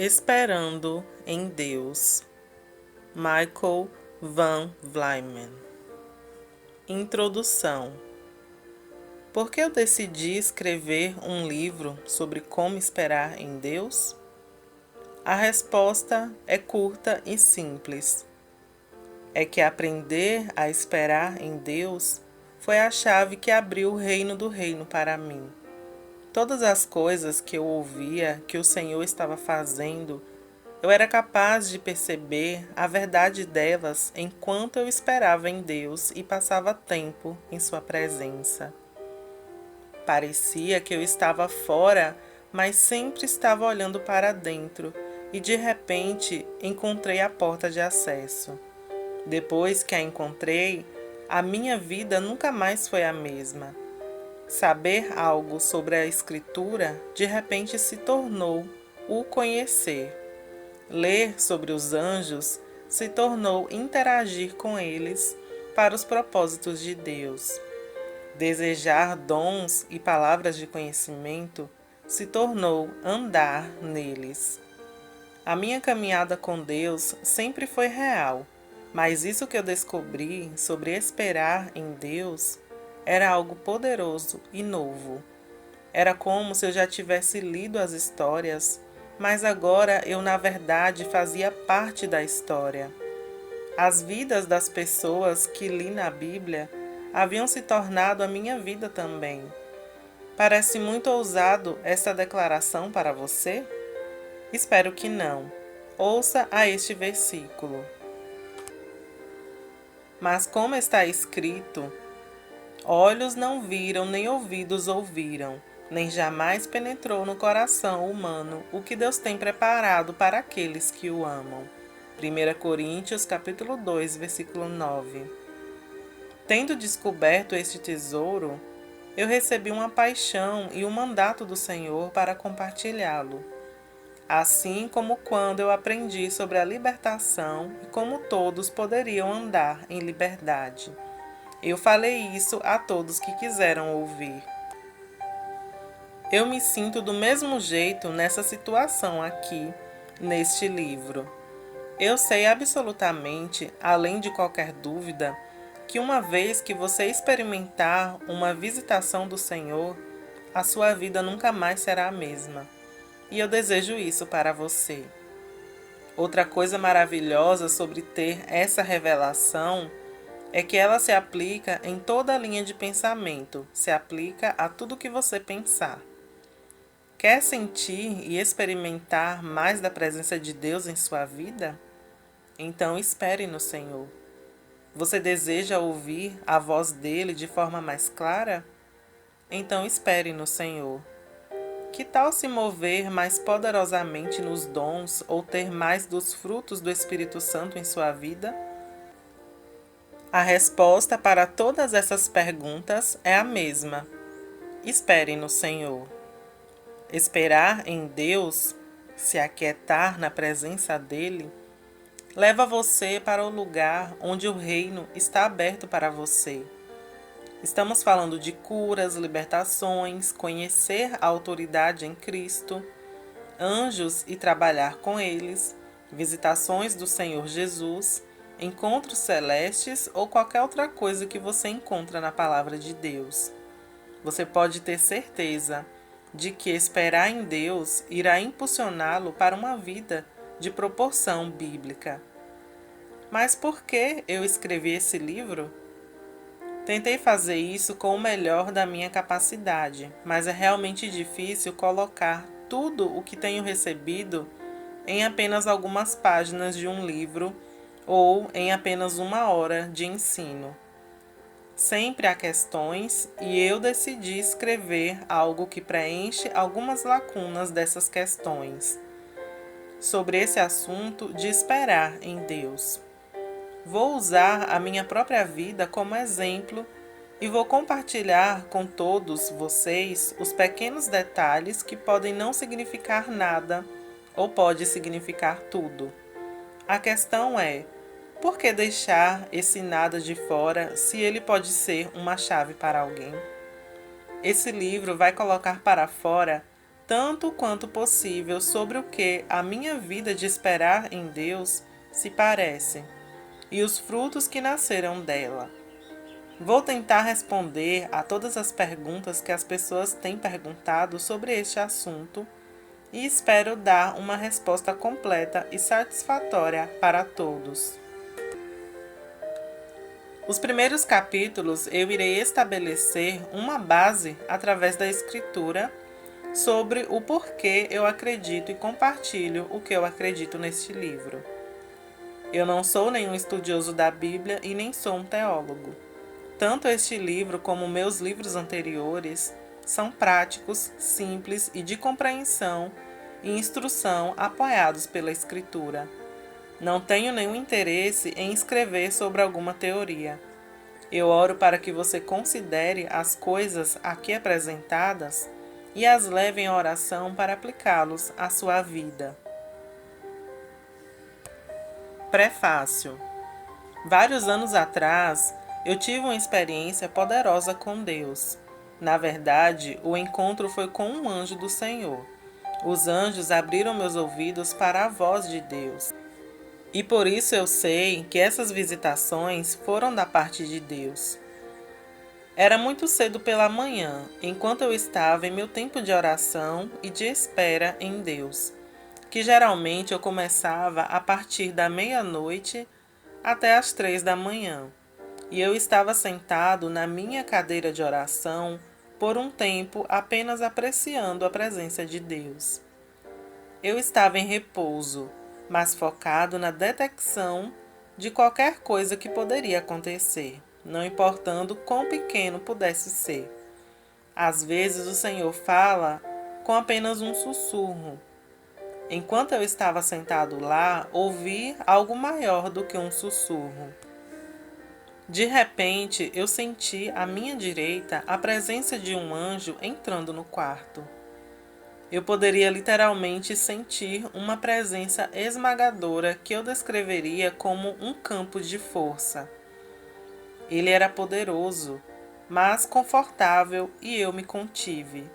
Esperando em Deus, Michael Van Vlymen. Introdução. Por que eu decidi escrever um livro sobre como esperar em Deus? A resposta é curta e simples. É que aprender a esperar em Deus foi a chave que abriu o reino do reino para mim. Todas as coisas que eu ouvia que o Senhor estava fazendo, eu era capaz de perceber a verdade delas enquanto eu esperava em Deus e passava tempo em sua presença. Parecia que eu estava fora, mas sempre estava olhando para dentro e de repente encontrei a porta de acesso. Depois que a encontrei, a minha vida nunca mais foi a mesma. Saber algo sobre a Escritura de repente se tornou o conhecer. Ler sobre os anjos se tornou interagir com eles para os propósitos de Deus. Desejar dons e palavras de conhecimento se tornou andar neles. A minha caminhada com Deus sempre foi real, mas isso que eu descobri sobre esperar em Deus era algo poderoso e novo. Era como se eu já tivesse lido as histórias, mas agora eu, na verdade, fazia parte da história. As vidas das pessoas que li na Bíblia haviam se tornado a minha vida também. Parece muito ousado essa declaração para você? Espero que não. Ouça a este versículo. Mas como está escrito, olhos não viram, nem ouvidos ouviram, nem jamais penetrou no coração humano o que Deus tem preparado para aqueles que o amam. 1 Coríntios capítulo 2, versículo 9. Tendo descoberto este tesouro, eu recebi uma paixão e um mandato do Senhor para compartilhá-lo. Assim como quando eu aprendi sobre a libertação e como todos poderiam andar em liberdade. Eu falei isso a todos que quiseram ouvir. Eu me sinto do mesmo jeito nessa situação aqui, neste livro. Eu sei absolutamente, além de qualquer dúvida, que uma vez que você experimentar uma visitação do Senhor, a sua vida nunca mais será a mesma. E eu desejo isso para você. Outra coisa maravilhosa sobre ter essa revelação é que ela se aplica em toda a linha de pensamento, se aplica a tudo que você pensar. Quer sentir e experimentar mais da presença de Deus em sua vida? Então espere no Senhor. Você deseja ouvir a voz dele de forma mais clara? Então espere no Senhor. Que tal se mover mais poderosamente nos dons ou ter mais dos frutos do Espírito Santo em sua vida? A resposta para todas essas perguntas é a mesma. Espere no Senhor. Esperar em Deus, se aquietar na presença dele, leva você para o lugar onde o reino está aberto para você. Estamos falando de curas, libertações, conhecer a autoridade em Cristo, anjos e trabalhar com eles, visitações do Senhor Jesus, encontros celestes ou qualquer outra coisa que você encontra na palavra de Deus. Você pode ter certeza de que esperar em Deus irá impulsioná-lo para uma vida de proporção bíblica. Mas por que eu escrevi esse livro? Tentei fazer isso com o melhor da minha capacidade, mas é realmente difícil colocar tudo o que tenho recebido em apenas algumas páginas de um livro ou em apenas uma hora de ensino. Sempre há questões e eu decidi escrever algo que preenche algumas lacunas dessas questões. Sobre esse assunto de esperar em Deus. Vou usar a minha própria vida como exemplo e vou compartilhar com todos vocês os pequenos detalhes que podem não significar nada ou pode significar tudo. A questão é, por que deixar esse nada de fora se ele pode ser uma chave para alguém? Esse livro vai colocar para fora tanto quanto possível sobre o que a minha vida de esperar em Deus se parece e os frutos que nasceram dela. Vou tentar responder a todas as perguntas que as pessoas têm perguntado sobre este assunto e espero dar uma resposta completa e satisfatória para todos. Os primeiros capítulos eu irei estabelecer uma base através da escritura sobre o porquê eu acredito e compartilho o que eu acredito neste livro. Eu não sou nenhum estudioso da Bíblia e nem sou um teólogo. Tanto este livro como meus livros anteriores são práticos, simples e de compreensão e instrução apoiados pela Escritura. Não tenho nenhum interesse em escrever sobre alguma teoria. Eu oro para que você considere as coisas aqui apresentadas e as leve em oração para aplicá-los à sua vida. Prefácio. Vários anos atrás, eu tive uma experiência poderosa com Deus. Na verdade, o encontro foi com um anjo do Senhor. Os anjos abriram meus ouvidos para a voz de Deus. E por isso eu sei que essas visitações foram da parte de Deus. Era muito cedo pela manhã, enquanto eu estava em meu tempo de oração e de espera em Deus, que geralmente eu começava a partir da meia-noite até as 3 da manhã. E eu estava sentado na minha cadeira de oração por um tempo apenas apreciando a presença de Deus. Eu estava em repouso, mas focado na detecção de qualquer coisa que poderia acontecer, não importando quão pequeno pudesse ser. Às vezes o Senhor fala com apenas um sussurro. Enquanto eu estava sentado lá, ouvi algo maior do que um sussurro. De repente, eu senti à minha direita a presença de um anjo entrando no quarto. Eu poderia literalmente sentir uma presença esmagadora que eu descreveria como um campo de força. Ele era poderoso, mas confortável e eu me contive.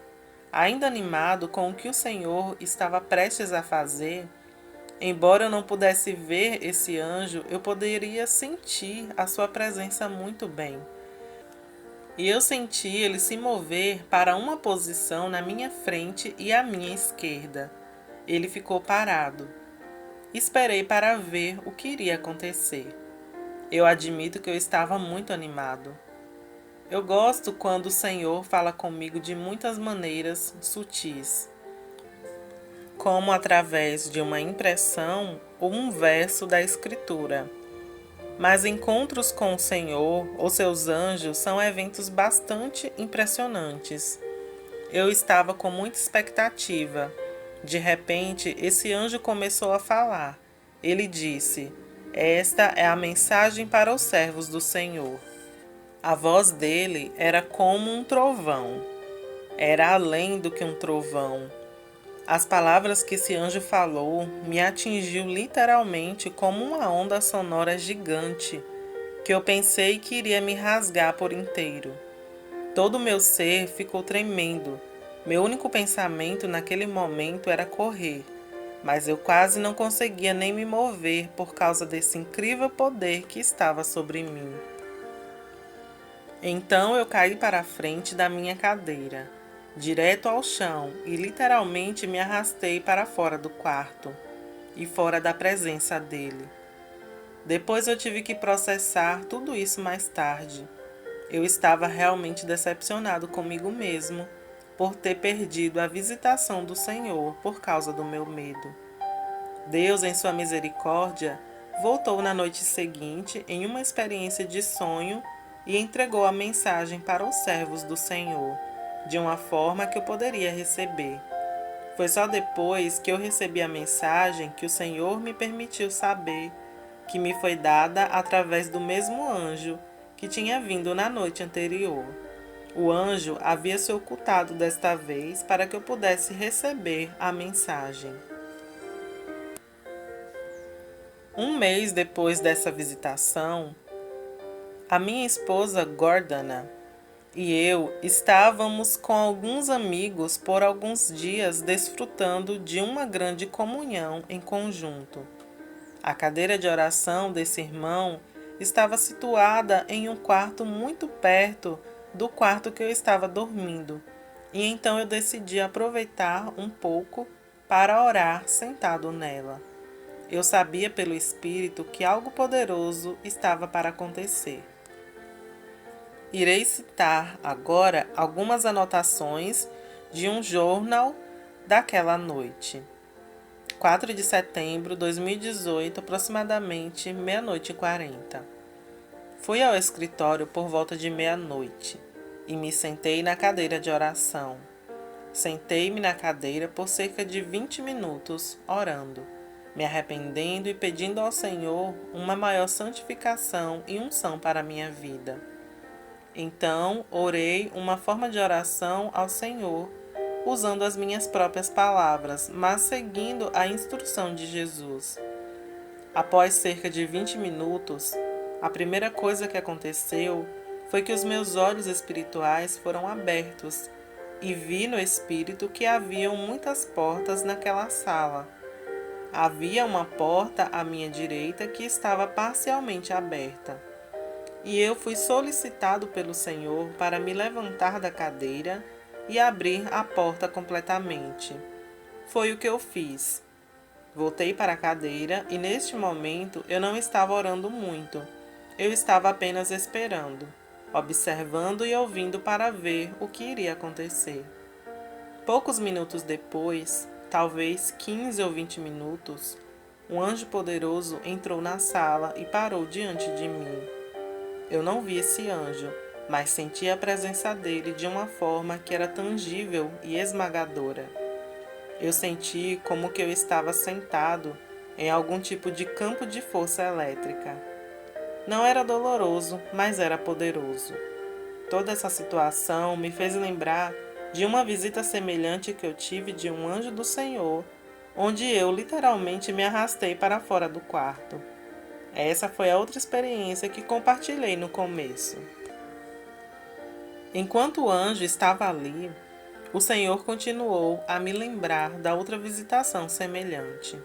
Ainda animado com o que o Senhor estava prestes a fazer, embora eu não pudesse ver esse anjo, eu poderia sentir a sua presença muito bem. E eu senti ele se mover para uma posição na minha frente e à minha esquerda. Ele ficou parado. Esperei para ver o que iria acontecer. Eu admito que eu estava muito animado. Eu gosto quando o Senhor fala comigo de muitas maneiras sutis, como através de uma impressão ou um verso da Escritura. Mas encontros com o Senhor ou seus anjos são eventos bastante impressionantes. Eu estava com muita expectativa. De repente, esse anjo começou a falar. Ele disse: "Esta é a mensagem para os servos do Senhor." A voz dele era como um trovão. Era além do que um trovão. As palavras que esse anjo falou me atingiu literalmente como uma onda sonora gigante, que eu pensei que iria me rasgar por inteiro. Todo o meu ser ficou tremendo. Meu único pensamento naquele momento era correr, mas eu quase não conseguia nem me mover por causa desse incrível poder que estava sobre mim. Então eu caí para a frente da minha cadeira, direto ao chão, e literalmente me arrastei para fora do quarto e fora da presença dele. Depois eu tive que processar tudo isso mais tarde. Eu estava realmente decepcionado comigo mesmo por ter perdido a visitação do Senhor por causa do meu medo. Deus, em sua misericórdia, voltou na noite seguinte em uma experiência de sonho e entregou a mensagem para os servos do Senhor, de uma forma que eu poderia receber. Foi só depois que eu recebi a mensagem que o Senhor me permitiu saber que me foi dada através do mesmo anjo que tinha vindo na noite anterior. O anjo havia se ocultado desta vez para que eu pudesse receber a mensagem. Um mês depois dessa visitação, a minha esposa Gordana e eu estávamos com alguns amigos por alguns dias desfrutando de uma grande comunhão em conjunto. A cadeira de oração desse irmão estava situada em um quarto muito perto do quarto que eu estava dormindo, e então eu decidi aproveitar um pouco para orar sentado nela. Eu sabia pelo Espírito que algo poderoso estava para acontecer. Irei citar agora algumas anotações de um jornal daquela noite. 4 de setembro de 2018, aproximadamente meia-noite e 40. Fui ao escritório por volta de meia-noite e me sentei na cadeira de oração. Sentei-me na cadeira por cerca de 20 minutos, orando, me arrependendo e pedindo ao Senhor uma maior santificação e unção para a minha vida. Então, orei uma forma de oração ao Senhor, usando as minhas próprias palavras, mas seguindo a instrução de Jesus. Após cerca de 20 minutos, a primeira coisa que aconteceu foi que os meus olhos espirituais foram abertos e vi no Espírito que haviam muitas portas naquela sala. Havia uma porta à minha direita que estava parcialmente aberta. E eu fui solicitado pelo Senhor para me levantar da cadeira e abrir a porta completamente. Foi o que eu fiz. Voltei para a cadeira e neste momento eu não estava orando muito. Eu estava apenas esperando, observando e ouvindo para ver o que iria acontecer. Poucos minutos depois, talvez 15 ou 20 minutos, um anjo poderoso entrou na sala e parou diante de mim. Eu não vi esse anjo, mas senti a presença dele de uma forma que era tangível e esmagadora. Eu senti como que eu estava sentado em algum tipo de campo de força elétrica. Não era doloroso, mas era poderoso. Toda essa situação me fez lembrar de uma visita semelhante que eu tive de um anjo do Senhor, onde eu literalmente me arrastei para fora do quarto. Essa foi a outra experiência que compartilhei no começo. Enquanto o anjo estava ali, o Senhor continuou a me lembrar da outra visitação semelhante.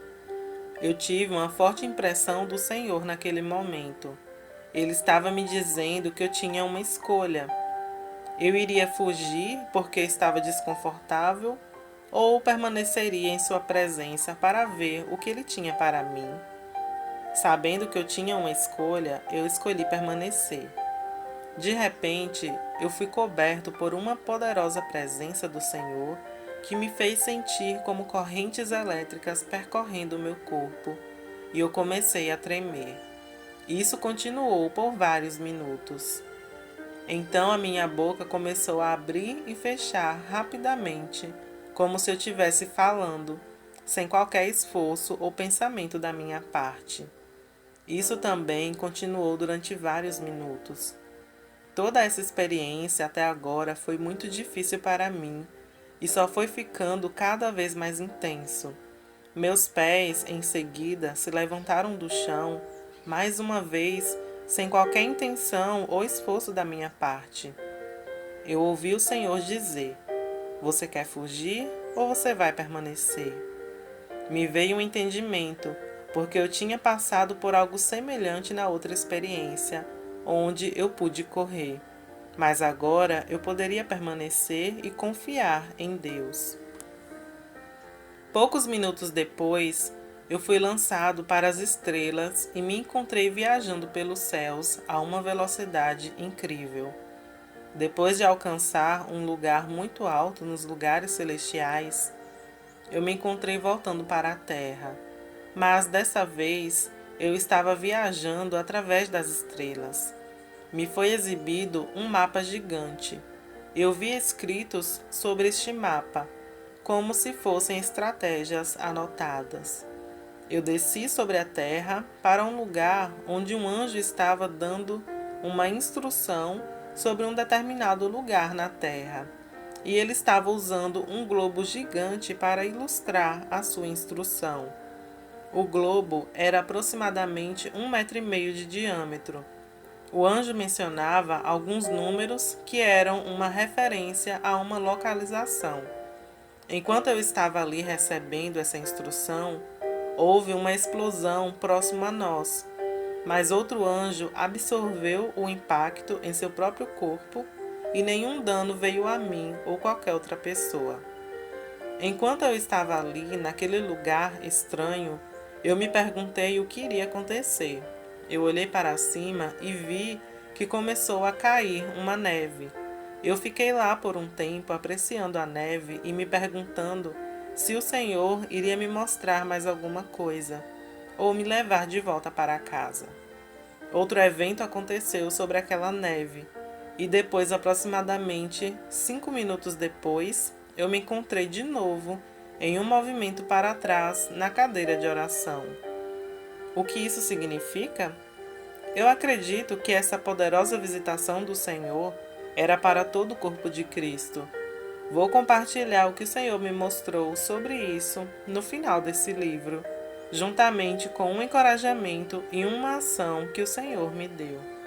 Eu tive uma forte impressão do Senhor naquele momento. Ele estava me dizendo que eu tinha uma escolha. Eu iria fugir porque estava desconfortável ou permaneceria em sua presença para ver o que ele tinha para mim. Sabendo que eu tinha uma escolha, eu escolhi permanecer. De repente, eu fui coberto por uma poderosa presença do Senhor que me fez sentir como correntes elétricas percorrendo o meu corpo, e eu comecei a tremer. Isso continuou por vários minutos. Então a minha boca começou a abrir e fechar rapidamente, como se eu estivesse falando, sem qualquer esforço ou pensamento da minha parte. Isso também continuou durante vários minutos. Toda essa experiência até agora foi muito difícil para mim e só foi ficando cada vez mais intenso. Meus pés, em seguida, se levantaram do chão, mais uma vez, sem qualquer intenção ou esforço da minha parte. Eu ouvi o Senhor dizer: "Você quer fugir ou você vai permanecer?" Me veio um entendimento, porque eu tinha passado por algo semelhante na outra experiência, onde eu pude correr. Mas agora eu poderia permanecer e confiar em Deus. Poucos minutos depois, eu fui lançado para as estrelas e me encontrei viajando pelos céus a uma velocidade incrível. Depois de alcançar um lugar muito alto nos lugares celestiais, eu me encontrei voltando para a Terra, mas dessa vez eu estava viajando através das estrelas. Me foi exibido um mapa gigante. Eu vi escritos sobre este mapa, como se fossem estratégias anotadas. Eu desci sobre a terra para um lugar onde um anjo estava dando uma instrução sobre um determinado lugar na terra. E ele estava usando um globo gigante para ilustrar a sua instrução. O globo era aproximadamente 1,5 metros de diâmetro. O anjo mencionava alguns números que eram uma referência a uma localização. Enquanto eu estava ali recebendo essa instrução, houve uma explosão próximo a nós, mas outro anjo absorveu o impacto em seu próprio corpo e nenhum dano veio a mim ou qualquer outra pessoa. Enquanto eu estava ali, naquele lugar estranho, eu me perguntei o que iria acontecer. Eu olhei para cima e vi que começou a cair uma neve. Eu fiquei lá por um tempo apreciando a neve e me perguntando se o Senhor iria me mostrar mais alguma coisa ou me levar de volta para casa. Outro evento aconteceu sobre aquela neve e depois, aproximadamente 5 minutos depois, eu me encontrei de novo em um movimento para trás na cadeira de oração. O que isso significa? Eu acredito que essa poderosa visitação do Senhor era para todo o corpo de Cristo. Vou compartilhar o que o Senhor me mostrou sobre isso no final desse livro, juntamente com um encorajamento e uma ação que o Senhor me deu.